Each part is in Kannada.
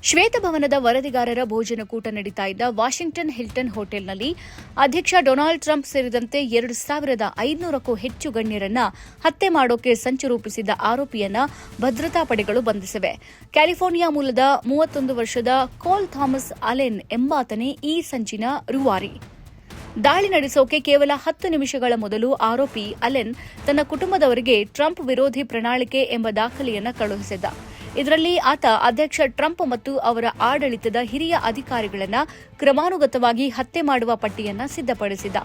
ಶ್ವೇತಭವನದ ವರದಿಗಾರರ ಭೋಜನಕೂಟ ನಡೀತಾ ಇದ್ದ ವಾಷಿಂಗ್ಟನ್ ಹಿಲ್ಟನ್ ಹೋಟೆಲ್ನಲ್ಲಿ ಅಧ್ಯಕ್ಷ ಡೊನಾಲ್ಡ್ ಟ್ರಂಪ್ ಸೇರಿದಂತೆ 2,500ಕ್ಕೂ ಹೆಚ್ಚು ಗಣ್ಯರನ್ನ ಹತ್ಯೆ ಮಾಡೋಕೆ ಸಂಚು ರೂಪಿಸಿದ್ದ ಆರೋಪಿಯನ್ನ ಭದ್ರತಾ ಪಡೆಗಳು ಬಂಧಿಸಿವೆ. ಕ್ಯಾಲಿಫೋರ್ನಿಯಾ ಮೂಲದ 31 ವರ್ಷದ ಕೋಲ್ ಥಾಮಸ್ ಅಲೆನ್ ಎಂಬಾತನೇ ಈ ಸಂಚಿನ ರೂವಾರಿ. ದಾಳಿ ನಡೆಸೋಕೆ ಕೇವಲ 10 ನಿಮಿಷಗಳ ಮೊದಲು ಆರೋಪಿ ಅಲೆನ್ ತನ್ನ ಕುಟುಂಬದವರಿಗೆ ಟ್ರಂಪ್ ವಿರೋಧಿ ಪ್ರಣಾಳಿಕೆ ಎಂಬ ದಾಖಲೆಯನ್ನು ಕಳುಹಿಸಿದ್ದ. ಇದರಲ್ಲಿ ಆತ ಅಧ್ಯಕ್ಷ ಟ್ರಂಪ್ ಮತ್ತು ಅವರ ಆಡಳಿತದ ಹಿರಿಯ ಅಧಿಕಾರಿಗಳನ್ನು ಕ್ರಮಾನುಗತವಾಗಿ ಹತ್ಯೆ ಮಾಡುವ ಪಟ್ಟಿಯನ್ನು ಸಿದ್ಧಪಡಿಸಿದ್ದ.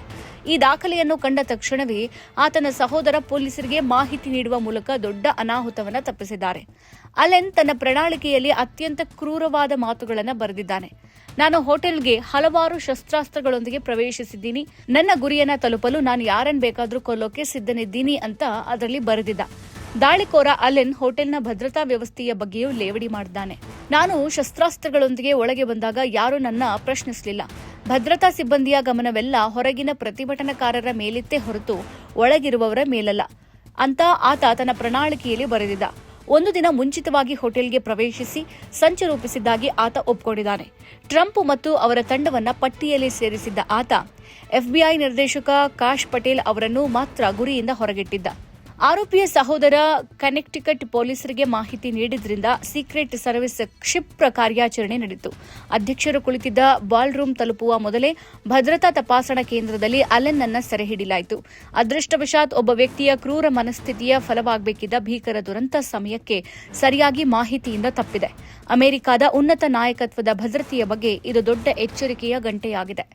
ಈ ದಾಖಲೆಯನ್ನು ಕಂಡ ತಕ್ಷಣವೇ ಆತನ ಸಹೋದರ ಪೊಲೀಸರಿಗೆ ಮಾಹಿತಿ ನೀಡುವ ಮೂಲಕ ದೊಡ್ಡ ಅನಾಹುತವನ್ನು ತಪ್ಪಿಸಿದ್ದಾರೆ. ಅಲೆನ್ ತನ್ನ ಪ್ರಣಾಳಿಕೆಯಲ್ಲಿ ಅತ್ಯಂತ ಕ್ರೂರವಾದ ಮಾತುಗಳನ್ನು ಬರೆದಿದ್ದಾನೆ. ನಾನು ಹೋಟೆಲ್ಗೆ ಹಲವಾರು ಶಸ್ತ್ರಾಸ್ತ್ರಗಳೊಂದಿಗೆ ಪ್ರವೇಶಿಸಿದ್ದೀನಿ. ನನ್ನ ಗುರಿಯನ್ನ ತಲುಪಲು ನಾನು ಯಾರನ್ನು ಬೇಕಾದರೂ ಕೊಲ್ಲೋಕೆ ಸಿದ್ಧನಿದ್ದೀನಿ ಅಂತ ಅದರಲ್ಲಿ ಬರೆದಿದ್ದ. ದಾಳಿಕೋರ ಅಲೆನ್ ಹೋಟೆಲ್ನ ಭದ್ರತಾ ವ್ಯವಸ್ಥೆಯ ಬಗ್ಗೆಯೂ ಲೇವಡಿ ಮಾಡಿದ್ದಾನೆ. ನಾನು ಶಸ್ತ್ರಾಸ್ತ್ರಗಳೊಂದಿಗೆ ಒಳಗೆ ಬಂದಾಗ ಯಾರೂ ನನ್ನ ಪ್ರಶ್ನಿಸಲಿಲ್ಲ. ಭದ್ರತಾ ಸಿಬ್ಬಂದಿಯ ಗಮನವೆಲ್ಲ ಹೊರಗಿನ ಪ್ರತಿಭಟನಾಕಾರರ ಮೇಲಿತ್ತೇ ಹೊರತು ಒಳಗಿರುವವರ ಮೇಲಲ್ಲ ಅಂತ ಆತ ತನ್ನ ಪ್ರಣಾಳಿಕೆಯಲ್ಲಿ ಬರೆದಿದ್ದ. ಒಂದು ದಿನ ಮುಂಚಿತವಾಗಿ ಹೋಟೆಲ್ಗೆ ಪ್ರವೇಶಿಸಿ ಸಂಚು ರೂಪಿಸಿದ್ದಾಗಿ ಆತ ಒಪ್ಪಿಕೊಂಡಿದ್ದಾನೆ. ಟ್ರಂಪ್ ಮತ್ತು ಅವರ ತಂಡವನ್ನ ಪಟ್ಟಿಯಲ್ಲಿ ಸೇರಿಸಿದ್ದ ಆತ ಎಫ್ಬಿಐ ನಿರ್ದೇಶಕ ಕಾಶ್ ಪಟೇಲ್ ಅವರನ್ನು ಮಾತ್ರ ಗುರಿಯಿಂದ ಹೊರಗಿಟ್ಟಿದ್ದ. ಆರೋಪಿಯ ಸಹೋದರ ಕನೆಕ್ಟಿಕಟ್ ಪೊಲೀಸರಿಗೆ ಮಾಹಿತಿ ನೀಡಿದ್ರಿಂದ ಸೀಕ್ರೆಟ್ ಸರ್ವಿಸ್ ಕ್ಷಿಪ್ರ ಕಾರ್ಯಾಚರಣೆ ನಡೆಯಿತು. ಅಧ್ಯಕ್ಷರು ಕುಳಿತಿದ್ದ ಬಾಲ್ ರೂಮ್ ತಲುಪುವ ಮೊದಲೇ ಭದ್ರತಾ ತಪಾಸಣಾ ಕೇಂದ್ರದಲ್ಲಿ ಅಲೆನ್ ಅನ್ನ ಸೆರೆ ಹಿಡಿಯಲಾಯಿತು. ಅದೃಷ್ಟವಶಾತ್ ಒಬ್ಬ ವ್ಯಕ್ತಿಯ ಕ್ರೂರ ಮನಸ್ಥಿತಿಯ ಫಲವಾಗಬೇಕಿದ್ದ ಭೀಕರ ದುರಂತ ಸಮಯಕ್ಕೆ ಸರಿಯಾಗಿ ಮಾಹಿತಿಯಿಂದ ತಪ್ಪಿದೆ. ಅಮೆರಿಕದ ಉನ್ನತ ನಾಯಕತ್ವದ ಭದ್ರತೆಯ ಬಗ್ಗೆ ಇದು ದೊಡ್ಡ ಎಚ್ಚರಿಕೆಯ ಗಂಟೆಯಾಗಿದೆ.